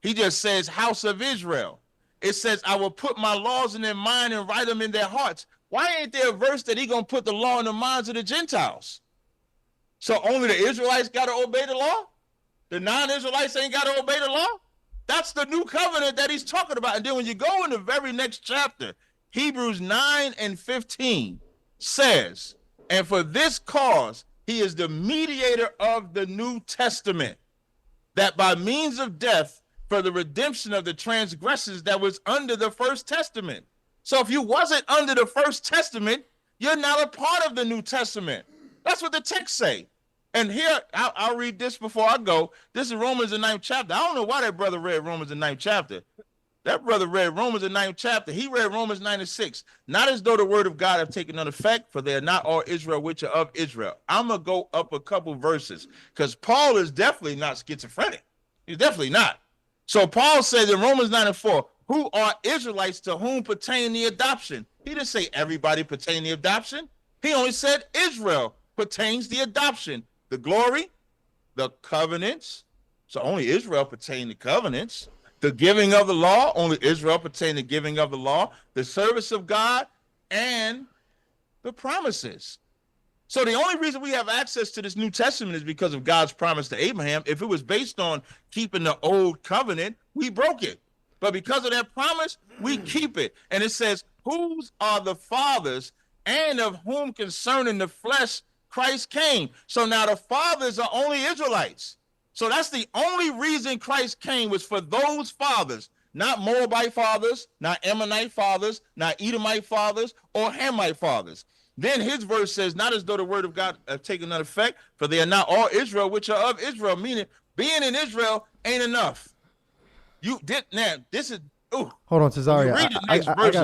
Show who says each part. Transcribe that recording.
Speaker 1: He just says house of Israel. It says, I will put my laws in their mind and write them in their hearts. Why ain't there a verse that he going to put the law in the minds of the Gentiles? So only the Israelites got to obey the law? The non-Israelites ain't got to obey the law? That's the new covenant that he's talking about. And then when you go in the very next chapter, Hebrews 9 and 15 says, and for this cause, he is the mediator of the New Testament, that by means of death, for the redemption of the transgressions that was under the first testament. So if you wasn't under the first testament, you're not a part of the New Testament. That's what the text say. And here, I'll read this before I go. This is Romans the 9th chapter. I don't know why that brother read Romans the 9th chapter. That brother read Romans the 9th chapter. He read Romans 9 and 6. Not as though the word of God have taken none effect, for they are not all Israel which are of Israel. I'm going to go up a couple verses, because Paul is definitely not schizophrenic. He's definitely not. So Paul says in Romans 9 and 4, who are Israelites to whom pertain the adoption? He didn't say everybody pertain the adoption. He only said Israel pertains the adoption. The glory, the covenants. So only Israel pertain the covenants. The giving of the law, only Israel pertain the giving of the law. The service of God and the promises. So the only reason we have access to this New Testament is because of God's promise to Abraham. If it was based on keeping the old covenant, we broke it. But because of that promise, we keep it. And it says, whose are the fathers, and of whom concerning the flesh Christ came. So now the fathers are only Israelites. So that's the only reason Christ came, was for those fathers, not Moabite fathers, not Ammonite fathers, not Edomite fathers, or Hamite fathers. Then his verse says, not as though the word of God have taken none effect, for they are not all Israel which are of Israel, meaning being in Israel ain't enough. You did now. This is
Speaker 2: hold on, Cesaria.
Speaker 1: You read the next verse.